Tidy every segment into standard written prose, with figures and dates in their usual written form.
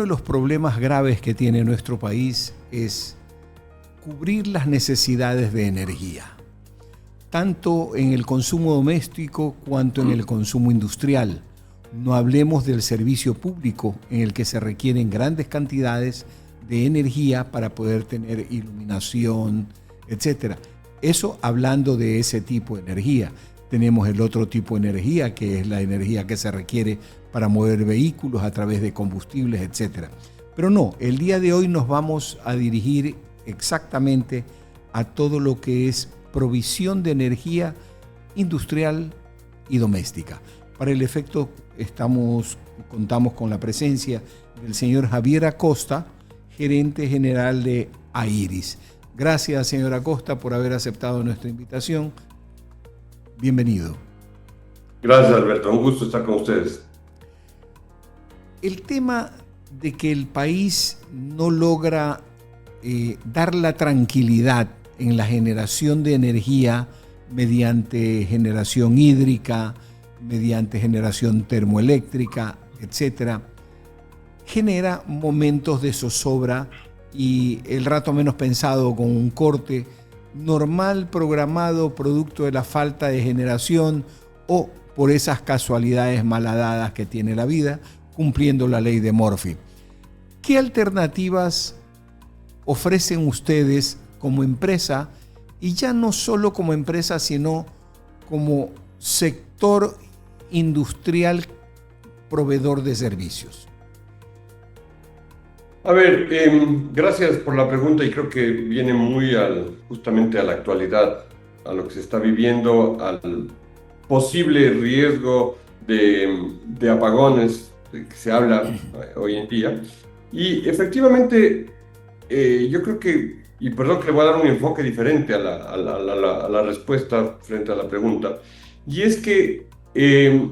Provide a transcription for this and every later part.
de los problemas graves que tiene nuestro país es cubrir las necesidades de energía, tanto en el consumo doméstico cuanto en el consumo industrial. No hablemos del servicio público, en el que se requieren grandes cantidades de energía para poder tener iluminación, etc. Eso hablando de ese tipo de energía. Tenemos el otro tipo de energía, que es la energía que se requiere para mover vehículos a través de combustibles, etc. Pero no, el día de hoy nos vamos a dirigir exactamente a todo lo que es provisión de energía industrial y doméstica. Para el efecto contamos con la presencia del señor Javier Acosta, gerente general de Airis. Gracias, señor Acosta, por haber aceptado nuestra invitación. Bienvenido. Gracias, Alberto. Un gusto estar con ustedes. El tema de que el país no logra dar la tranquilidad en la generación de energía mediante generación hídrica, mediante generación termoeléctrica, etcétera, genera momentos de zozobra y el rato menos pensado con un corte normal programado producto de la falta de generación o por esas casualidades malhadadas que tiene la vida, cumpliendo la ley de Murphy. ¿Qué alternativas ofrecen ustedes como empresa, y ya no solo como empresa, sino como sector industrial proveedor de servicios? A ver, gracias por la pregunta, y creo que viene muy justamente a la actualidad, a lo que se está viviendo, al posible riesgo de apagones de que se habla hoy en día. Y efectivamente, yo creo que, y perdón que le voy a dar un enfoque diferente a la respuesta frente a la pregunta, y es que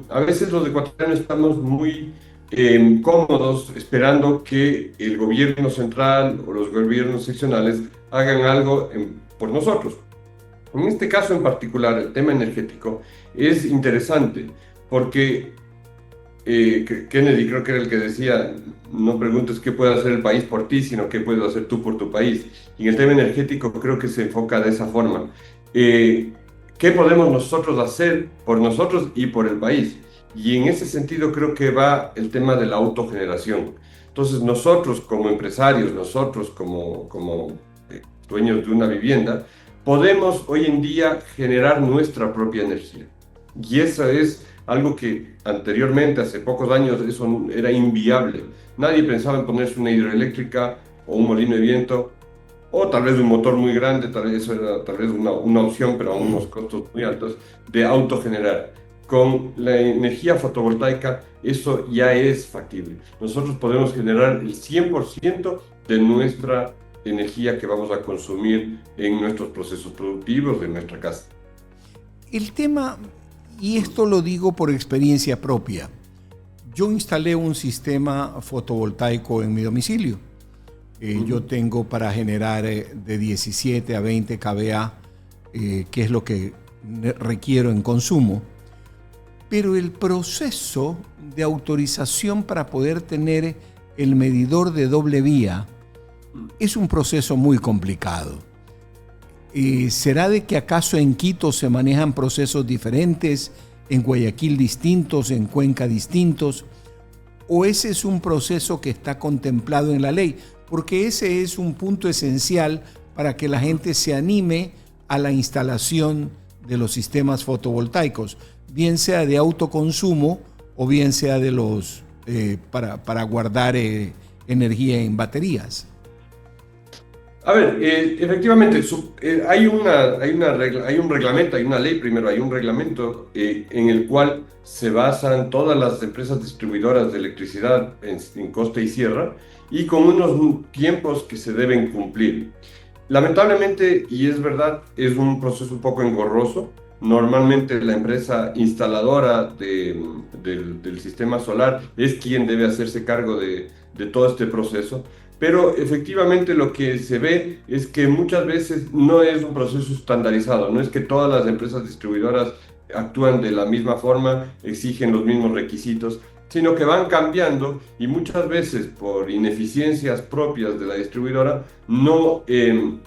a veces los ecuatorianos estamos muy cómodos esperando que el gobierno central o los gobiernos seccionales hagan algo por nosotros. En este caso en particular, el tema energético es interesante porque Kennedy creo que era el que decía: no preguntes qué puede hacer el país por ti, sino qué puedes hacer tú por tu país. Y en el tema energético creo que se enfoca de esa forma. ¿Qué podemos nosotros hacer por nosotros y por el país? Y en ese sentido creo que va el tema de la autogeneración. Entonces nosotros como empresarios, nosotros como dueños de una vivienda, podemos hoy en día generar nuestra propia energía. Y eso es algo que anteriormente, hace pocos años, eso era inviable. Nadie pensaba en ponerse una hidroeléctrica o un molino de viento, o tal vez un motor muy grande, tal vez eso era una opción, pero a unos costos muy altos, de autogenerar. Con la energía fotovoltaica eso ya es factible. Nosotros podemos generar el 100% de nuestra energía que vamos a consumir en nuestros procesos productivos de nuestra casa. El tema, y esto lo digo por experiencia propia, yo instalé un sistema fotovoltaico en mi domicilio. Yo tengo para generar de 17 a 20 kVA, que es lo que requiero en consumo. Pero el proceso de autorización para poder tener el medidor de doble vía es un proceso muy complicado. ¿Será de que acaso en Quito se manejan procesos diferentes, en Guayaquil distintos, en Cuenca distintos? ¿O ese es un proceso que está contemplado en la ley? Porque ese es un punto esencial para que la gente se anime a la instalación de los sistemas fotovoltaicos, bien sea de autoconsumo o bien sea de los para guardar energía en baterías. A ver, efectivamente, hay un reglamento, hay una ley primero, hay un reglamento en el cual se basan todas las empresas distribuidoras de electricidad en costa y sierra, y con unos tiempos que se deben cumplir. Lamentablemente, y es verdad, es un proceso un poco engorroso. Normalmente la empresa instaladora del sistema solar es quien debe hacerse cargo de todo este proceso. Pero efectivamente lo que se ve es que muchas veces no es un proceso estandarizado, no es que todas las empresas distribuidoras actúan de la misma forma, exigen los mismos requisitos, sino que van cambiando y muchas veces por ineficiencias propias de la distribuidora no se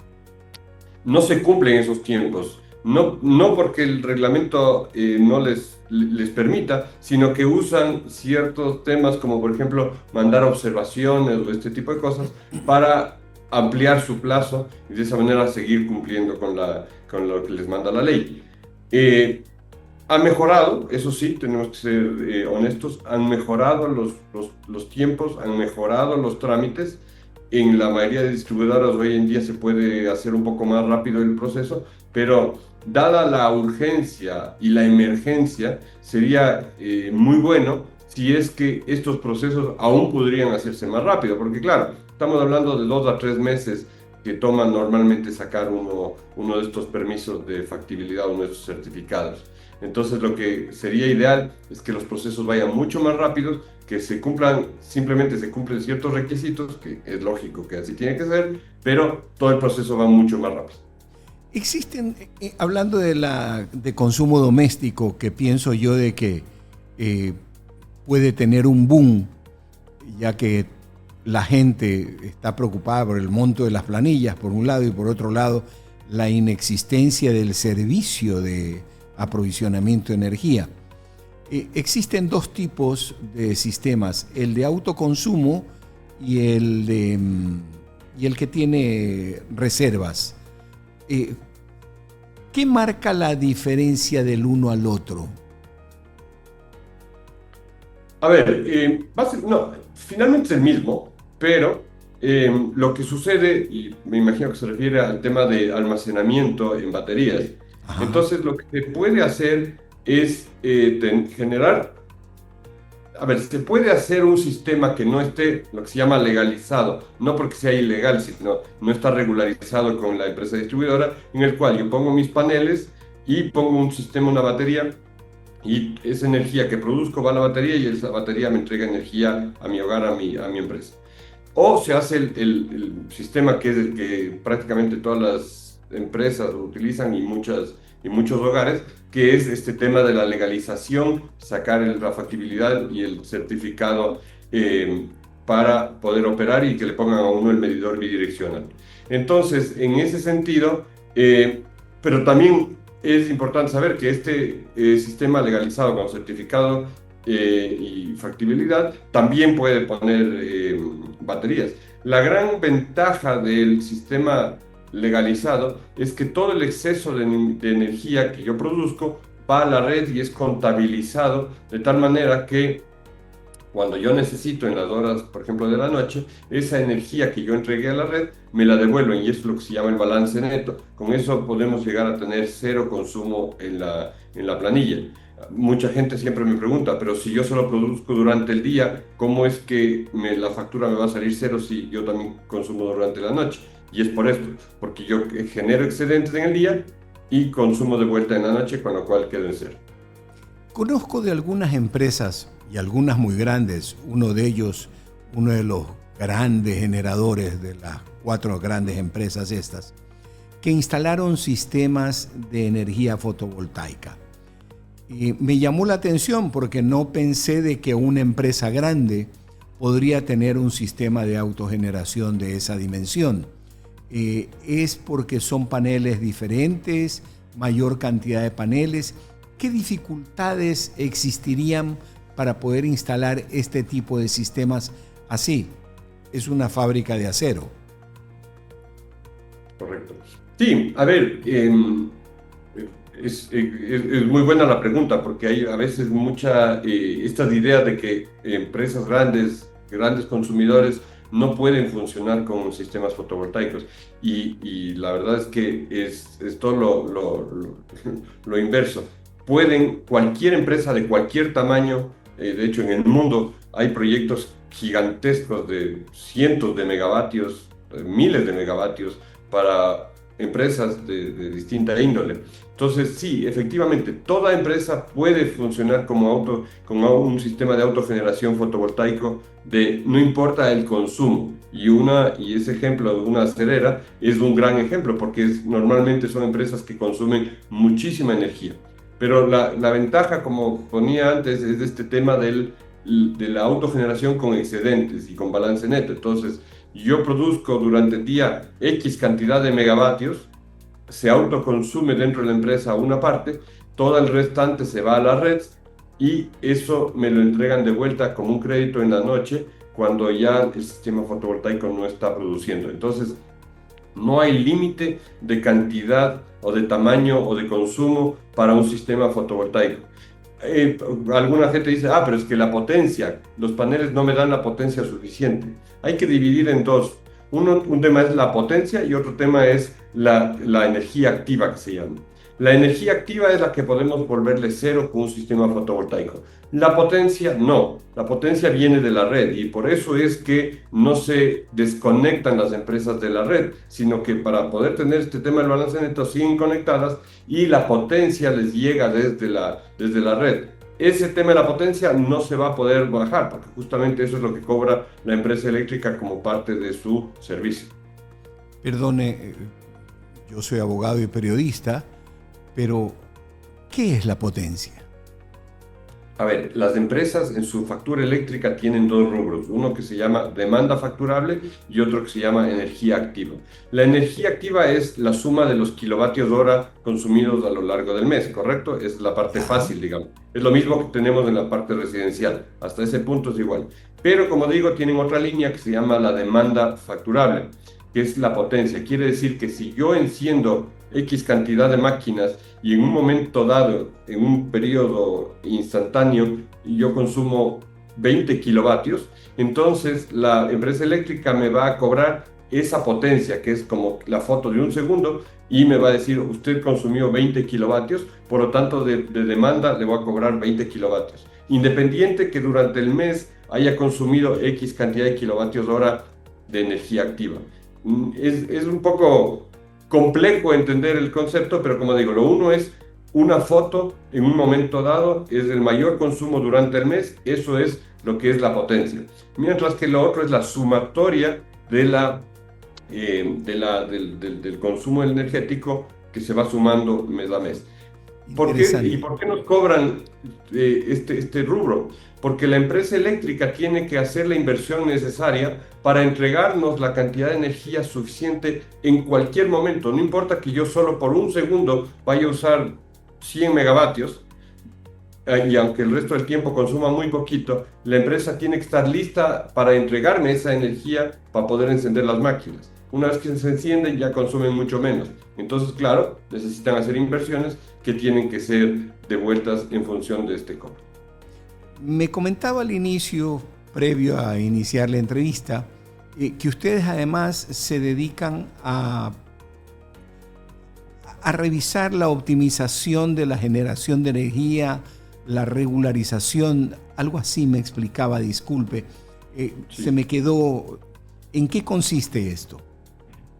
cumplen esos tiempos. No porque el reglamento no les permita, sino que usan ciertos temas como por ejemplo mandar observaciones o este tipo de cosas para ampliar su plazo y de esa manera seguir cumpliendo con lo que les manda la ley. Ha mejorado, eso sí, tenemos que ser honestos, han mejorado los tiempos, han mejorado los trámites. En la mayoría de distribuidoras hoy en día se puede hacer un poco más rápido el proceso, pero dada la urgencia y la emergencia, sería muy bueno si es que estos procesos aún podrían hacerse más rápido, porque claro, estamos hablando de 2 a 3 meses que toman normalmente sacar uno de estos permisos de factibilidad, uno de esos certificados. Entonces lo que sería ideal es que los procesos vayan mucho más rápidos, que simplemente se cumplen ciertos requisitos, que es lógico que así tiene que ser, pero todo el proceso va mucho más rápido. Existen, hablando de consumo doméstico, que pienso yo de que puede tener un boom, ya que la gente está preocupada por el monto de las planillas, por un lado, y por otro lado, la inexistencia del servicio de aprovisionamiento de energía. Existen 2 tipos de sistemas, el de autoconsumo y el que tiene reservas. ¿Qué marca la diferencia del uno al otro? A ver, finalmente es el mismo, pero lo que sucede, y me imagino que se refiere al tema de almacenamiento en baterías. Ajá. Entonces lo que se puede hacer es se puede hacer un sistema que no esté lo que se llama legalizado, no porque sea ilegal, sino no está regularizado con la empresa distribuidora, en el cual yo pongo mis paneles y pongo un sistema, una batería, y esa energía que produzco va a la batería y esa batería me entrega energía a mi hogar, a mi empresa. O se hace el sistema que es el que prácticamente todas las empresas utilizan y muchos hogares, que es este tema de la legalización, sacar la factibilidad y el certificado para poder operar y que le pongan a uno el medidor bidireccional. Entonces, en ese sentido, pero también es importante saber que este sistema legalizado con certificado y factibilidad también puede poner baterías. La gran ventaja del sistema legalizado es que todo el exceso de energía que yo produzco va a la red y es contabilizado de tal manera que cuando yo necesito en las horas, por ejemplo, de la noche, esa energía que yo entregué a la red me la devuelven y eso es lo que se llama el balance neto. Con eso podemos llegar a tener 0 consumo en la planilla. Mucha gente siempre me pregunta, pero si yo solo produzco durante el día, ¿cómo es que la factura me va a salir 0 si yo también consumo durante la noche? Y es por esto, porque yo genero excedentes en el día y consumo de vuelta en la noche, con lo cual quedo en 0. Conozco de algunas empresas, y algunas muy grandes, uno de ellos, uno de los grandes generadores de las 4 grandes empresas estas, que instalaron sistemas de energía fotovoltaica. Y me llamó la atención porque no pensé de que una empresa grande podría tener un sistema de autogeneración de esa dimensión. ¿Es porque son paneles diferentes, mayor cantidad de paneles? ¿Qué dificultades existirían para poder instalar este tipo de sistemas así? Es una fábrica de acero. Correcto. Sí, a ver, es muy buena la pregunta porque hay a veces estas ideas de que empresas grandes consumidores no pueden funcionar con sistemas fotovoltaicos y la verdad es que es todo lo inverso. Cualquier empresa de cualquier tamaño, de hecho en el mundo hay proyectos gigantescos de cientos de megavatios, miles de megavatios para empresas de distinta índole. Entonces sí, efectivamente, toda empresa puede funcionar como un sistema de autogeneración fotovoltaico no importa el consumo. Y ese ejemplo de una acerera es un gran ejemplo porque normalmente son empresas que consumen muchísima energía. Pero la ventaja, como ponía antes, es este tema del de la autogeneración con excedentes y con balance neto. Entonces, yo produzco durante el día X cantidad de megavatios, se autoconsume dentro de la empresa una parte, todo el restante se va a la red y eso me lo entregan de vuelta como un crédito en la noche cuando ya el sistema fotovoltaico no está produciendo. Entonces, no hay límite de cantidad o de tamaño o de consumo para un sistema fotovoltaico. Alguna gente dice, pero es que la potencia, los paneles no me dan la potencia suficiente. Hay que dividir en dos. Un tema es la potencia y otro tema es la energía activa, que se llama. La energía activa es la que podemos volverle cero con un sistema fotovoltaico. La potencia no. La potencia viene de la red y por eso es que no se desconectan las empresas de la red, sino que para poder tener este tema del balance neto siguen conectadas y la potencia les llega desde la red. Ese tema de la potencia no se va a poder bajar porque justamente eso es lo que cobra la empresa eléctrica como parte de su servicio. Perdone, yo soy abogado y periodista, pero ¿qué es la potencia? A ver, las empresas en su factura eléctrica tienen dos rubros, uno que se llama demanda facturable y otro que se llama energía activa. La energía activa es la suma de los kilovatios hora consumidos a lo largo del mes, ¿correcto? Es la parte fácil, digamos. Es lo mismo que tenemos en la parte residencial, hasta ese punto es igual. Pero como digo, tienen otra línea que se llama la demanda facturable, que es la potencia. Quiere decir que si yo enciendo X cantidad de máquinas y en un momento dado, en un periodo instantáneo, yo consumo 20 kilovatios, entonces la empresa eléctrica me va a cobrar esa potencia, que es como la foto de un segundo, y me va a decir, usted consumió 20 kilovatios, por lo tanto de demanda le voy a cobrar 20 kilovatios. Independiente que durante el mes haya consumido X cantidad de kilovatios hora de energía activa. Es un poco complejo entender el concepto, pero como digo, lo uno es una foto en un momento dado, es el mayor consumo durante el mes, eso es lo que es la potencia. Mientras que lo otro es la sumatoria del consumo energético que se va sumando mes a mes. ¿Por qué nos cobran este rubro? Porque la empresa eléctrica tiene que hacer la inversión necesaria para entregarnos la cantidad de energía suficiente en cualquier momento. No importa que yo solo por un segundo vaya a usar 100 megavatios, y aunque el resto del tiempo consuma muy poquito, la empresa tiene que estar lista para entregarme esa energía para poder encender las máquinas. Una vez que se encienden ya consumen mucho menos. Entonces, claro, necesitan hacer inversiones que tienen que ser devueltas en función de este cobro. Me comentaba al inicio, previo a iniciar la entrevista, que ustedes además se dedican a revisar la optimización de la generación de energía, la regularización, algo así me explicaba, disculpe. Sí. Se me quedó. ¿En qué consiste esto?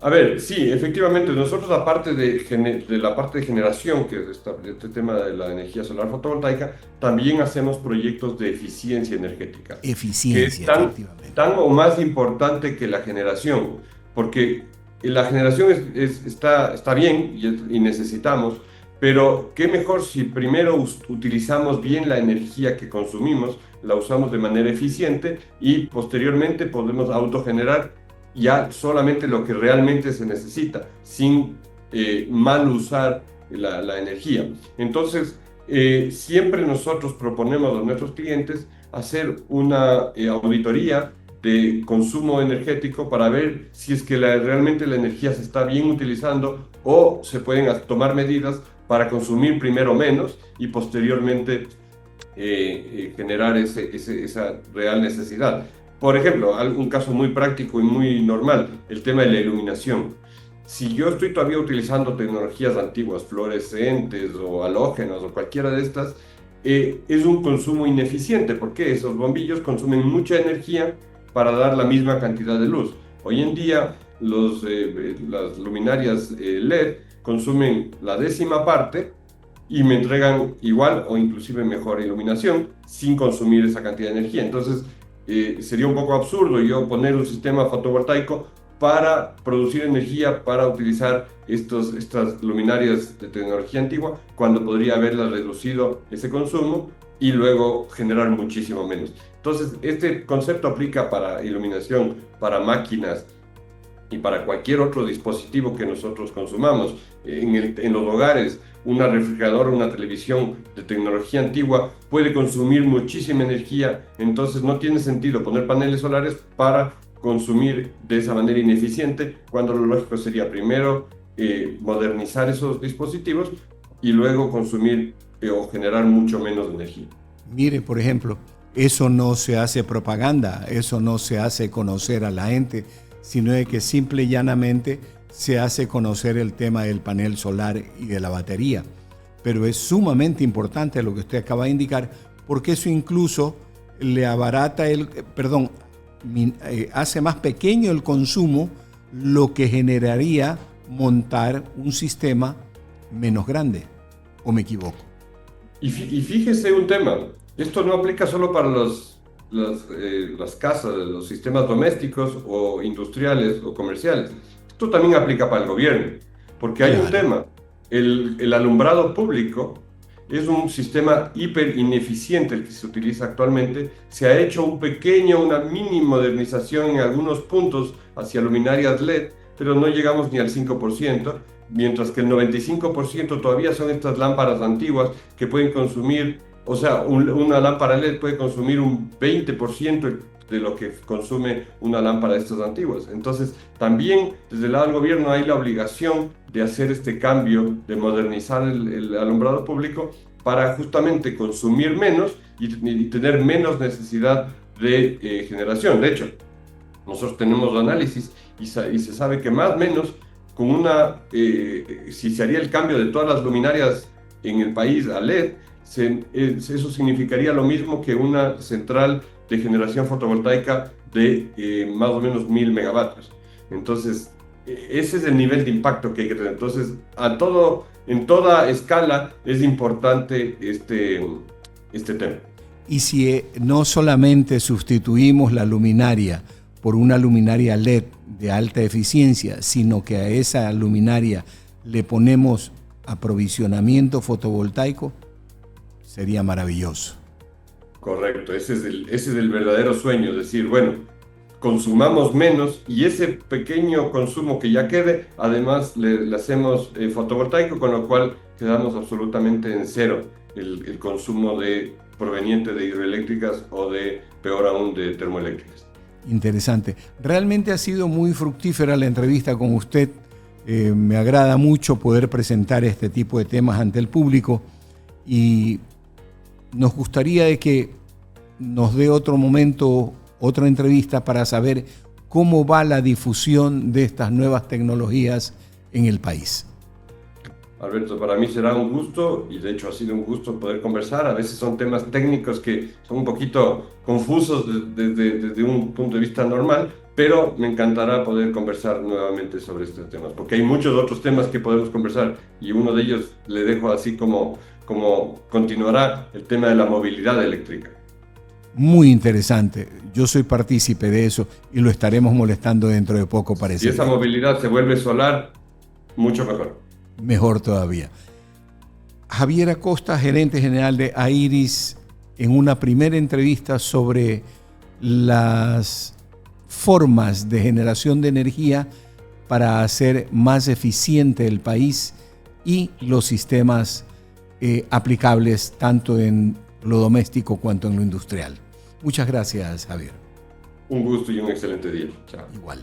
A ver, sí, efectivamente, nosotros aparte de la parte de generación, que es este tema de la energía solar fotovoltaica, también hacemos proyectos de eficiencia energética. Eficiencia, que es tan o más importante que la generación, porque la generación está bien y necesitamos, pero qué mejor si primero utilizamos bien la energía que consumimos, la usamos de manera eficiente y posteriormente podemos autogenerar ya solamente lo que realmente se necesita, sin mal usar la energía. Entonces, siempre nosotros proponemos a nuestros clientes hacer una auditoría de consumo energético para ver si es que realmente la energía se está bien utilizando o se pueden tomar medidas para consumir primero menos y posteriormente generar esa real necesidad. Por ejemplo, un caso muy práctico y muy normal, el tema de la iluminación. Si yo estoy todavía utilizando tecnologías antiguas, fluorescentes o halógenos o cualquiera de estas, es un consumo ineficiente porque esos bombillos consumen mucha energía para dar la misma cantidad de luz. Hoy en día las luminarias LED consumen la 10ª parte y me entregan igual o inclusive mejor iluminación sin consumir esa cantidad de energía. Entonces, sería un poco absurdo yo poner un sistema fotovoltaico para producir energía, para utilizar estas luminarias de tecnología antigua, cuando podría haberla reducido ese consumo y luego generar muchísimo menos. Entonces, este concepto aplica para iluminación, para máquinas y para cualquier otro dispositivo que nosotros consumamos. En los hogares, una refrigeradora, una televisión de tecnología antigua puede consumir muchísima energía, entonces no tiene sentido poner paneles solares para consumir de esa manera ineficiente, cuando lo lógico sería primero modernizar esos dispositivos y luego consumir o generar mucho menos energía. Mire, por ejemplo, eso no se hace propaganda, eso no se hace conocer a la gente, sino de que simple y llanamente se hace conocer el tema del panel solar y de la batería. Pero es sumamente importante lo que usted acaba de indicar, porque eso incluso le abarata hace más pequeño el consumo, lo que generaría montar un sistema menos grande. ¿O me equivoco? Y fíjese un tema, esto no aplica solo para las casas, los sistemas domésticos o industriales o comerciales. Esto también aplica para el gobierno, porque hay un tema, el alumbrado público es un sistema hiper ineficiente el que se utiliza actualmente. Se ha hecho una mini modernización en algunos puntos hacia luminarias LED, pero no llegamos ni al 5%, mientras que el 95% todavía son estas lámparas antiguas que pueden consumir, o sea, una lámpara LED puede consumir un 20% de lo que consume una lámpara de estas antiguas. Entonces, también desde el lado del gobierno hay la obligación de hacer este cambio, de modernizar el alumbrado público para justamente consumir menos y tener menos necesidad de generación. De hecho, nosotros tenemos análisis y se sabe que más o menos con si se haría el cambio de todas las luminarias en el país a LED, eso significaría lo mismo que una central de generación fotovoltaica de más o menos 1000 megavatios. Entonces, ese es el nivel de impacto que hay que tener. Entonces, en toda escala es importante este tema. Y si no solamente sustituimos la luminaria por una luminaria LED de alta eficiencia, sino que a esa luminaria le ponemos aprovisionamiento fotovoltaico, sería maravilloso. Correcto, ese es el verdadero sueño, es decir, bueno, consumamos menos y ese pequeño consumo que ya quede, además le hacemos fotovoltaico, con lo cual quedamos absolutamente en cero el consumo proveniente de hidroeléctricas o peor aún, de termoeléctricas. Interesante. Realmente ha sido muy fructífera la entrevista con usted. Me agrada mucho poder presentar este tipo de temas ante el público y nos gustaría de que nos dé otro momento, otra entrevista para saber cómo va la difusión de estas nuevas tecnologías en el país. Alberto, para mí será un gusto y de hecho ha sido un gusto poder conversar. A veces son temas técnicos que son un poquito confusos desde un punto de vista normal, pero me encantará poder conversar nuevamente sobre estos temas, porque hay muchos otros temas que podemos conversar y uno de ellos le dejo así como continuará el tema de la movilidad eléctrica. Muy interesante. Yo soy partícipe de eso y lo estaremos molestando dentro de poco, parece. Si esa movilidad se vuelve solar, mucho mejor. Mejor todavía. Javier Acosta, gerente general de AIRIS, en una primera entrevista sobre las formas de generación de energía para hacer más eficiente el país y los sistemas aplicables tanto en lo doméstico cuanto en lo industrial. Muchas gracias, Javier. Un gusto y un excelente día. Chao. Igual.